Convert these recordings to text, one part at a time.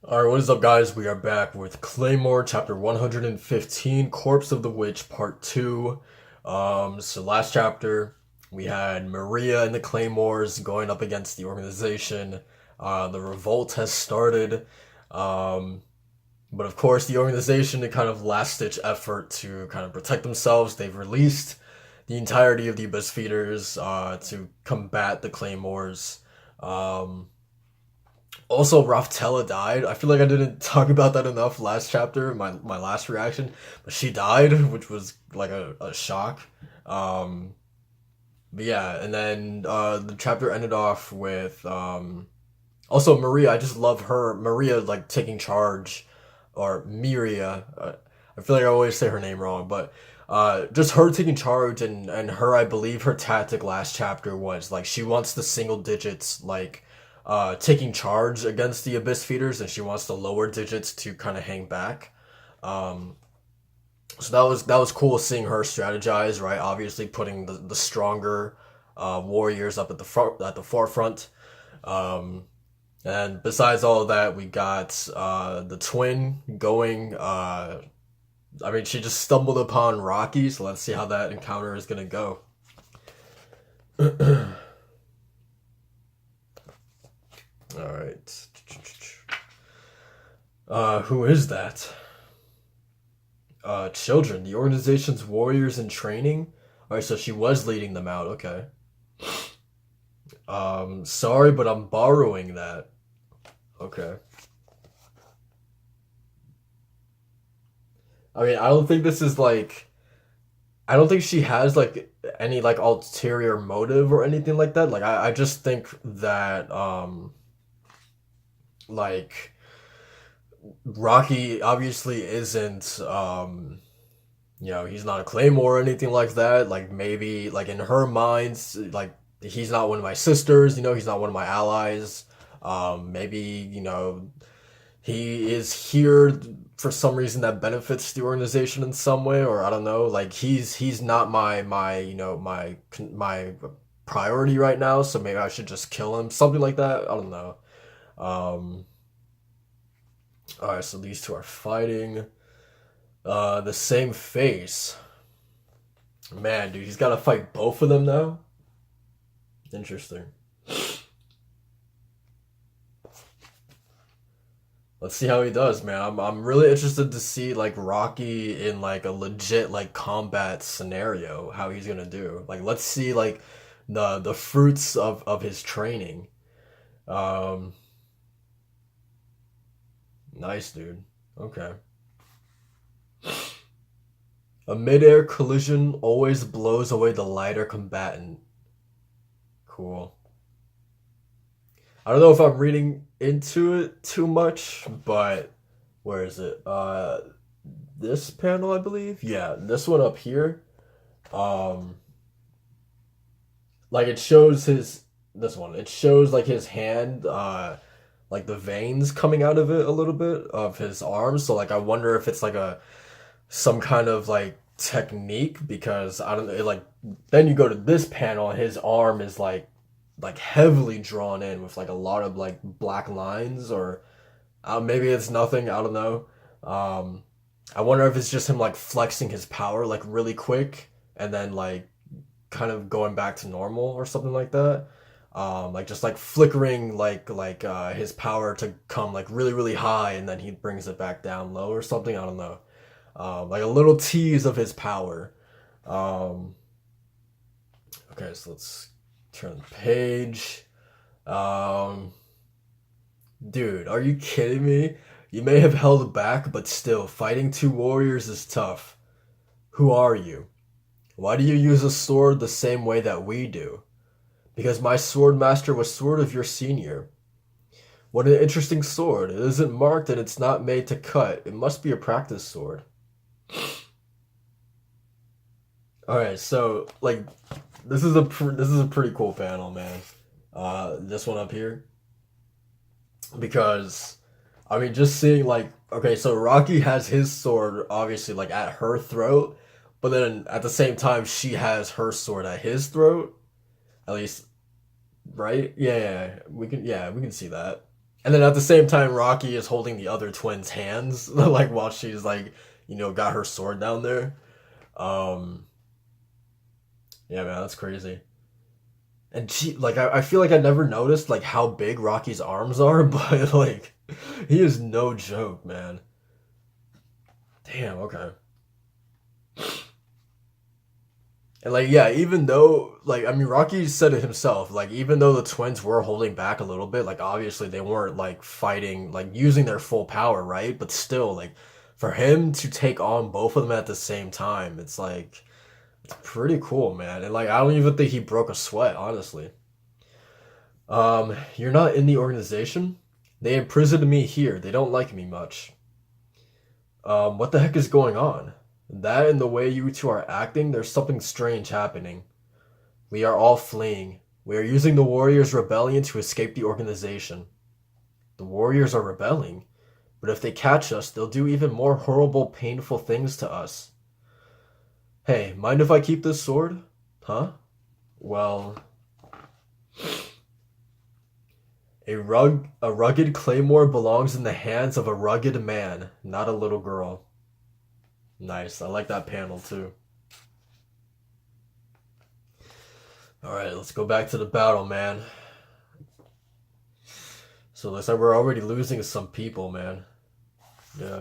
Alright, what is up, guys? We are back with Claymore, chapter 115, Corpse of the Witch, part 2. So last chapter, we had Maria and the Claymores going up against the organization. The revolt has started. Um, but of course, the organization, in kind of last-ditch effort to kind of protect themselves, they've released the entirety of the Abyss Feeders to combat the Claymores. Um, Also, Raftella died. I feel like I didn't talk about that enough last chapter, my last reaction. But she died, which was like a shock. Um, but yeah, and then the chapter ended off with also Maria. I just love her. Maria, like, taking charge, or Miria. I feel like I always say her name wrong, but just her taking charge, and her, I believe her tactic last chapter was like she wants the single digits, like taking charge against the Abyss Feeders, and she wants the lower digits to kind of hang back. Um, so that was cool seeing her strategize, right? Obviously, putting the stronger warriors up at the forefront. Um, and besides all of that, we got the twin going. I mean, she just stumbled upon Rocky, so let's see how that encounter is gonna go. All right. Who is that? Children, the organization's warriors in training. All right, so she was leading them out. Okay. Sorry, but I'm borrowing that. Okay. I mean, I don't think this is like. I don't think she has like any like ulterior motive or anything like that. Like, I just think that like Rocky obviously isn't he's not a Claymore or anything like that. Like, maybe like in her mind, like he's not one of my sisters, he's not one of my allies. Maybe, he is here for some reason that benefits the organization in some way, or I don't know. Like, he's not my priority right now, so maybe I should just kill him, something like that. I don't know. Um, all right, so these two are fighting. The same face. Man, dude, he's got to fight both of them now. Interesting. Let's see how he does, man. I'm really interested to see like Rocky in like a legit like combat scenario, how he's gonna do. Like, let's see like the fruits of his training. Um, nice, dude. Okay. A midair collision always blows away the lighter combatant. Cool. I don't know if I'm reading into it too much, but where is it? This panel, I believe. Yeah, this one up here. Um, like, it shows his this one. It shows like his hand, like the veins coming out of it a little bit of his arms. So like, I wonder if it's like a some kind of like technique, because I don't know. Like, then you go to this panel, and his arm is like heavily drawn in with like a lot of like black lines, or maybe it's nothing. I don't know. Um, I wonder if it's just him like flexing his power like really quick, and then like kind of going back to normal or something like that. Like, just like flickering his power to come like really really high, and then he brings it back down low or something. I don't know. Like a little tease of his power. Um, okay, so let's turn the page. Um, Dude, are you kidding me? You may have held back, but still, fighting two warriors is tough. Who are you? Why do you use a sword the same way that we do? Because my sword master was sort of your senior. What an interesting sword. It isn't marked and it's not made to cut. It must be a practice sword. Alright, so, like, this is a pretty cool panel, man. This one up here. Because, I mean, just seeing like, okay, so Rocky has his sword obviously like at her throat, but then at the same time she has her sword at his throat. At least, right? Yeah, we can see that. And then at the same time, Rocky is holding the other twin's hands, like while she's like, got her sword down there. Um, yeah, man, that's crazy. And she, like, I feel like I never noticed like how big Rocky's arms are, but like, he is no joke, man. Damn. Okay. And like, yeah, even though, like, I mean, Rocky said it himself. Like, even though the twins were holding back a little bit, like, obviously they weren't like fighting, like using their full power, right? But still, like, for him to take on both of them at the same time, it's like it's pretty cool, man. And like, I don't even think he broke a sweat, honestly. You're not in the organization. They imprisoned me here. They don't like me much. What the heck is going on? That and the way you two are acting, there's something strange happening. We are all fleeing. We are using the Warriors' rebellion to escape the organization. The Warriors are rebelling, but if they catch us, they'll do even more horrible, painful things to us. Hey, mind if I keep this sword? Huh? Well, a rugged claymore belongs in the hands of a rugged man, not a little girl. Nice. I like that panel too. All right, let's go back to the battle, man. So it looks like we're already losing some people, man. Yeah.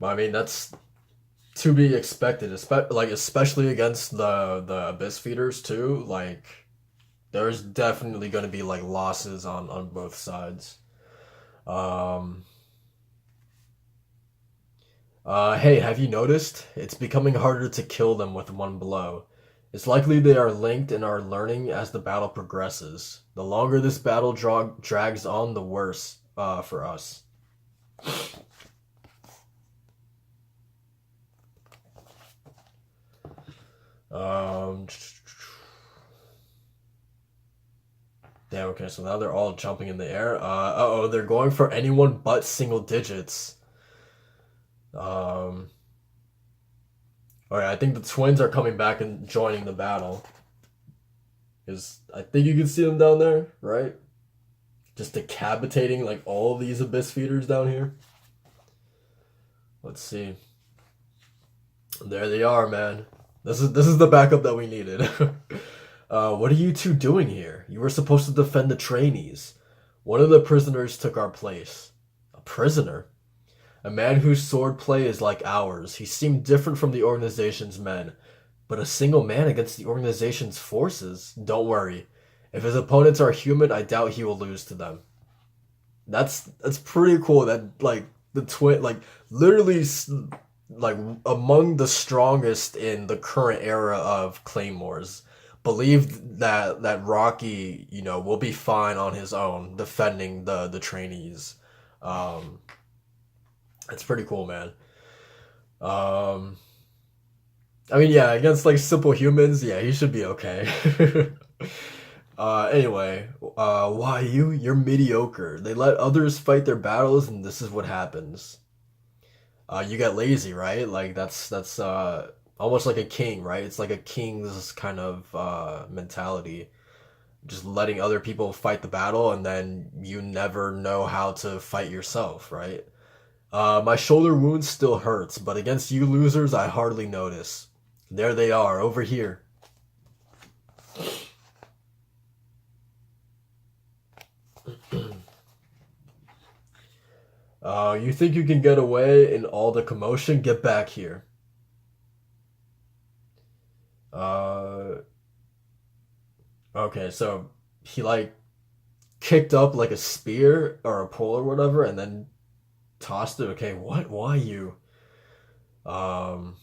But I mean, that's to be expected, especially against the abyss feeders too. Like, there's definitely going to be like losses on both sides. Um. Hey, have you noticed? It's becoming harder to kill them with one blow. It's likely they are linked and are learning as the battle progresses. The longer this battle drags on, the worse for us. Um, Damn, okay, so now they're all jumping in the air. Uh-oh, they're going for anyone but single digits. Um, Alright, I think the twins are coming back and joining the battle. Because I think you can see them down there, right? Just decapitating like all of these abyss feeders down here. Let's see. There they are, man. This is the backup that we needed. What are you two doing here? You were supposed to defend the trainees. One of the prisoners took our place. A prisoner? A man whose swordplay is like ours. He seemed different from the organization's men. But a single man against the organization's forces? Don't worry. If his opponents are human, I doubt he will lose to them. That's pretty cool that like the twin like literally like among the strongest in the current era of Claymores believed that Rocky, will be fine on his own defending the trainees. Um it's pretty cool, man. Um I mean, yeah, against like simple humans, yeah, he should be okay. Anyway, why you? You're mediocre. They let others fight their battles, and this is what happens. You get lazy, right? Like that's almost like a king, right? It's like a king's kind of mentality. Just letting other people fight the battle, and then you never know how to fight yourself, right? My shoulder wound still hurts, but against you losers, I hardly notice. There they are, over here. You think you can get away in all the commotion? Get back here. Uh, okay, so he like kicked up like a spear or a pole or whatever, and then tossed it. Okay, what? Why you? Um,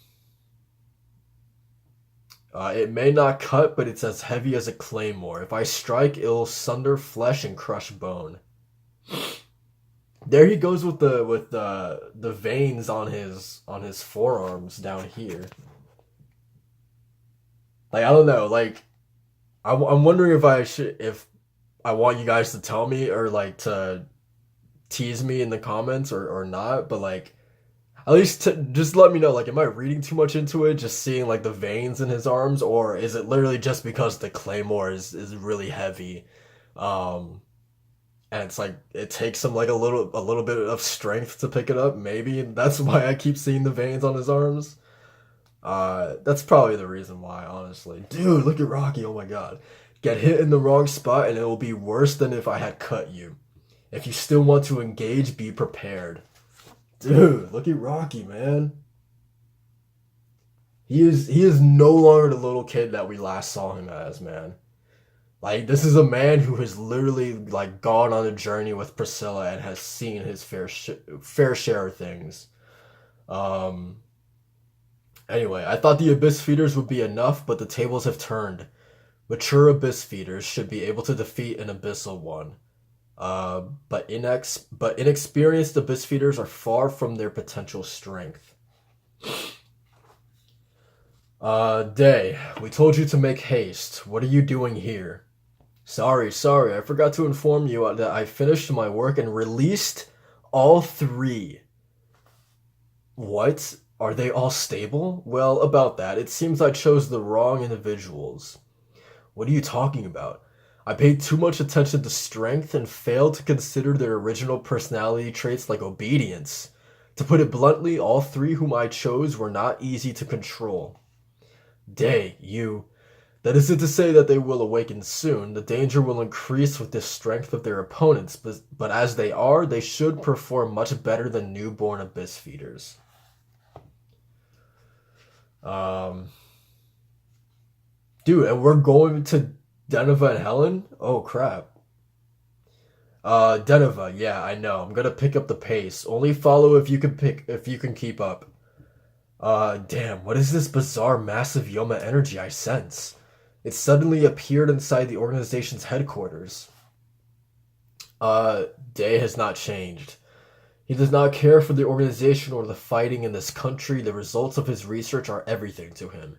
it may not cut, but it's as heavy as a claymore. If I strike, it'll sunder flesh and crush bone. There he goes with the veins on his forearms down here. Like I don't know. Like I'm wondering if I want you guys to tell me or like to tease me in the comments or not. But like At least just let me know. Like, am I reading too much into it? Just seeing like the veins in his arms, or is it literally just because the claymore is really heavy, um, and it's like it takes him like a little bit of strength to pick it up. Maybe that's why I keep seeing the veins on his arms. That's probably the reason why, honestly. Dude, look at Rocky. Oh my God, get hit in the wrong spot, and it will be worse than if I had cut you. If you still want to engage, be prepared. Dude, look at Rocky, man. He is no longer the little kid that we last saw him as, man. Like this is a man who has literally like gone on a journey with Priscilla and has seen his fair share of things. Um anyway, I thought the abyss feeders would be enough, but the tables have turned. Mature abyss feeders should be able to defeat an abyssal one. But inexperienced abyss feeders are far from their potential strength. Day, we told you to make haste. What are you doing here? Sorry, I forgot to inform you that I finished my work and released all three. What? Are they all stable? Well, about that, it seems I chose the wrong individuals. What are you talking about? I paid too much attention to strength and failed to consider their original personality traits like obedience. To put it bluntly, all three whom I chose were not easy to control. Day, you. That isn't to say that they will awaken soon. The danger will increase with the strength of their opponents, but as they are, they should perform much better than newborn abyss feeders. Um, Dude, and we're going to Deneva and Helen? Oh crap. Deneva, yeah, I know. I'm gonna pick up the pace. Only follow if you can keep up. Damn, what is this bizarre massive Yoma energy I sense? It suddenly appeared inside the organization's headquarters. Day has not changed. He does not care for the organization or the fighting in this country. The results of his research are everything to him.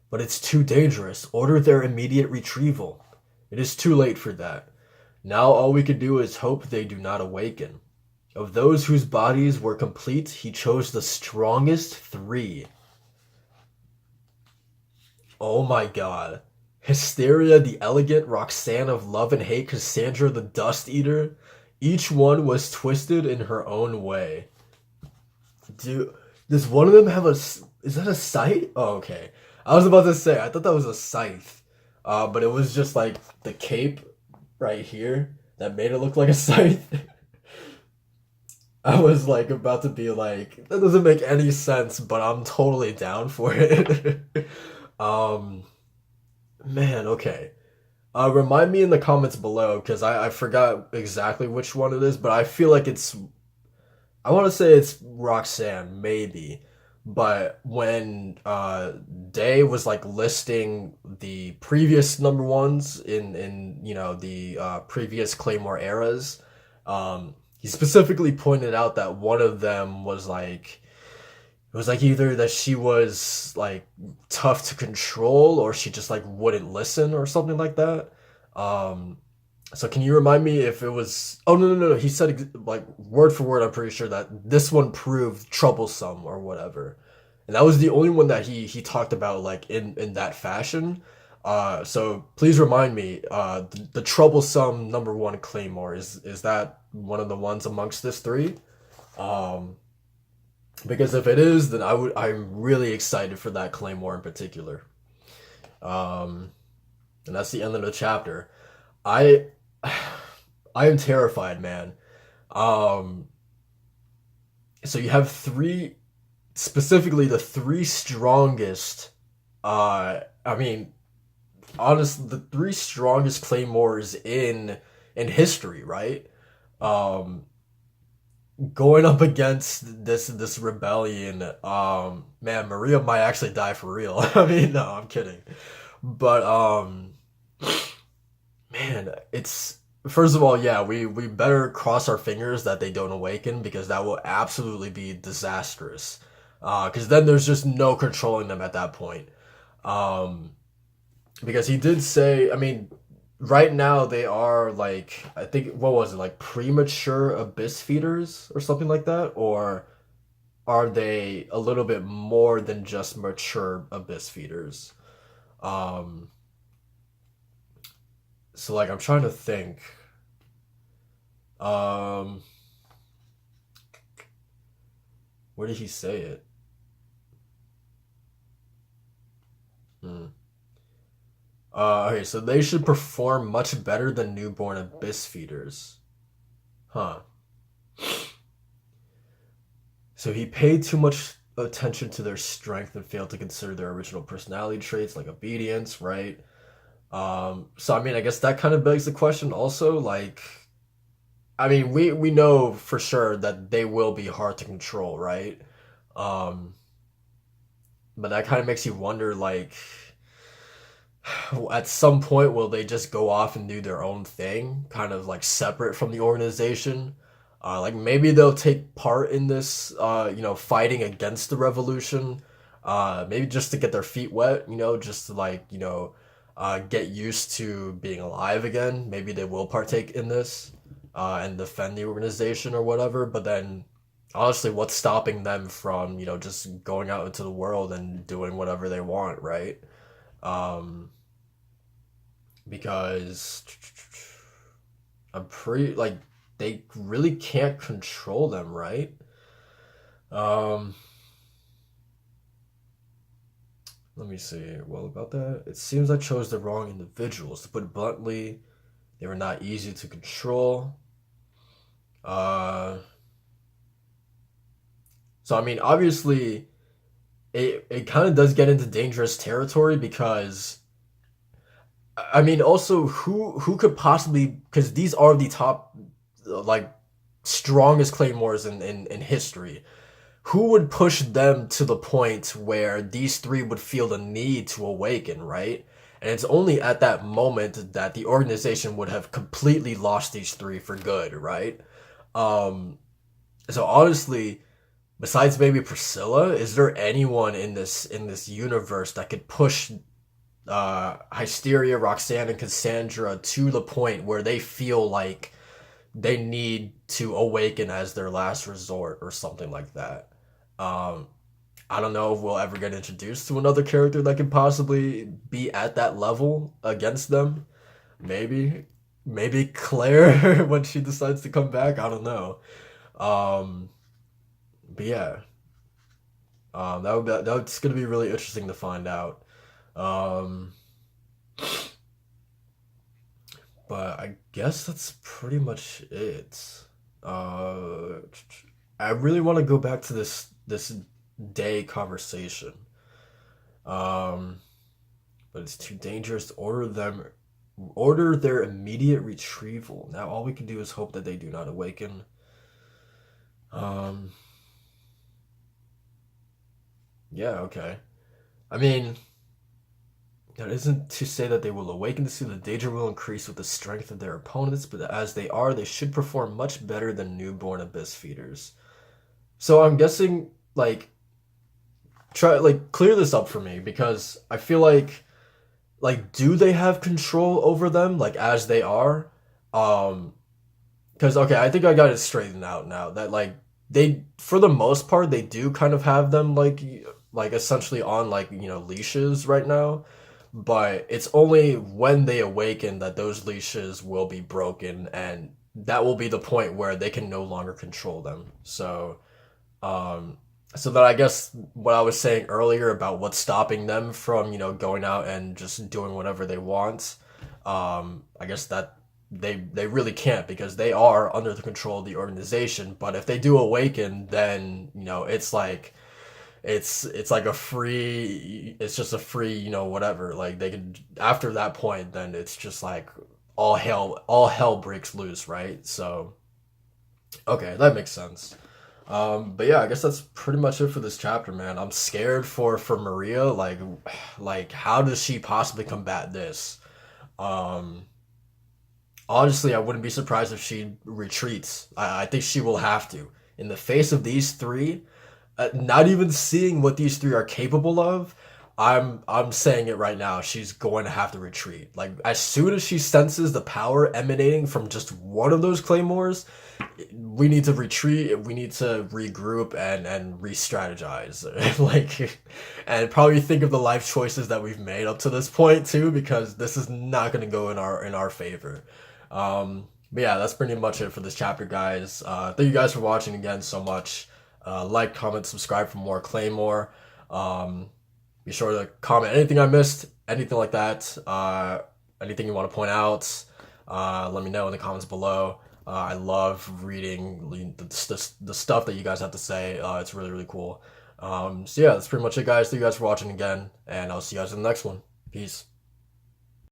But it's too dangerous. Order their immediate retrieval. It is too late for that. Now all we can do is hope they do not awaken. Of those whose bodies were complete, he chose the strongest three. Oh my god. Hysteria the Elegant, Roxanne of Love and Hate, Cassandra the Dust Eater. Each one was twisted in her own way. Dude, does one of them have a... Is that a scythe? Oh, okay. I was about to say, I thought that was a scythe. But it was just like the cape right here that made it look like a scythe. I was like about to be like, that doesn't make any sense, but I'm totally down for it. um, Man, okay. Remind me in the comments below because I forgot exactly which one it is, but I feel like I want to say it's Roxanne, maybe. But when Day was like listing the previous number ones in the previous Claymore eras, he specifically pointed out that one of them was like it was like either that she was like tough to control or she just like wouldn't listen or something like that. Um, so can you remind me if it was? Oh no. He said like word for word. I'm pretty sure that this one proved troublesome or whatever, and that was the only one that he talked about like in that fashion. So please remind me. The troublesome number one Claymore is that one of the ones amongst this three? Um, because if it is, then I'm really excited for that Claymore in particular. Um, and that's the end of the chapter. I I am terrified, man. Um, so you have three, specifically the three strongest. I mean, honestly, the three strongest claymores in history, right? Um, Going up against this rebellion. Man, Maria might actually die for real. I mean, no, I'm kidding. But man, it's first of all, yeah, we better cross our fingers that they don't awaken because that will absolutely be disastrous. Because then there's just no controlling them at that point. Um, because he did say, I mean, right now they are like, I think what was it like premature abyss feeders or something like that, or are they a little bit more than just mature abyss feeders? Um, so like I'm trying to think. Um, where did he say it? Hmm. Okay, so they should perform much better than newborn abyss feeders. Huh. So he paid too much attention to their strength and failed to consider their original personality traits like obedience, right? So I mean, I guess that kind of begs the question also, like, I mean, we know for sure that they will be hard to control, right? Um, but that kind of makes you wonder, like, at some point, will they just go off and do their own thing, kind of like separate from the organization? Like maybe they'll take part in this, fighting against the revolution. Maybe just to get their feet wet, just to like, get used to being alive again. Maybe they will partake in this, and defend the organization or whatever. But then, honestly, what's stopping them from, just going out into the world and doing whatever they want, right? Um, because I'm pretty like they really can't control them, right? Um, Let me see. Well, about that, it seems I chose the wrong individuals. To put it bluntly, they were not easy to control. Uh, so I mean, obviously, it kind of does get into dangerous territory because I mean, also who could possibly because these are the top like strongest claymores in history. Who would push them to the point where these three would feel the need to awaken, right? And it's only at that moment that the organization would have completely lost these three for good, right? Um, so honestly, besides maybe Priscilla, is there anyone in this universe that could push Hysteria, Roxanne, and Cassandra to the point where they feel like they need to awaken as their last resort or something like that? Um, I don't know if we'll ever get introduced to another character that could possibly be at that level against them. Maybe, maybe Claire when she decides to come back. I don't know. Um, but yeah, that's gonna be really interesting to find out. Um, but I guess that's pretty much it. Uh, I really want to go back to this day conversation. Um, but it's too dangerous to order their immediate retrieval. Now all we can do is hope that they do not awaken. Um, yeah, okay. I mean, that isn't to say that they will awaken to see the danger will increase with the strength of their opponents, but as they are, they should perform much better than newborn abyss feeders. So I'm guessing try clear this up for me because I feel like do they have control over them like as they are? Um because okay, I think I got it straightened out now that like they for the most part they do kind of have them like essentially on leashes right now, but it's only when they awaken that those leashes will be broken and that will be the point where they can no longer control them. Um, so that I guess what I was saying earlier about what's stopping them from, going out and just doing whatever they want, I guess that they really can't because they are under the control of the organization. But if they do awaken, then it's like a free, it's just a free, whatever. Like they could after that point, then it's just like all hell breaks loose, right? So okay, that makes sense. But yeah, I guess that's pretty much it for this chapter, man. I'm scared for Maria. Like how does she possibly combat this? Um, Honestly, I wouldn't be surprised if she retreats. I think she will have to. In the face of these three, not even seeing what these three are capable of, I'm saying it right now. She's going to have to retreat. Like as soon as she senses the power emanating from just one of those claymores, we need to retreat. We need to regroup and re-strategize. Like, and probably think of the life choices that we've made up to this point too, because this is not going to go in our favor. But yeah, that's pretty much it for this chapter, guys. Thank you guys for watching again so much. Like, comment, subscribe for more Claymore. Be sure to comment anything I missed, anything like that, anything you want to point out. Let me know in the comments below. I love reading the stuff that you guys have to say. It's really, really cool. So yeah, that's pretty much it, guys. Thank you guys for watching again, and I'll see you guys in the next one. Peace.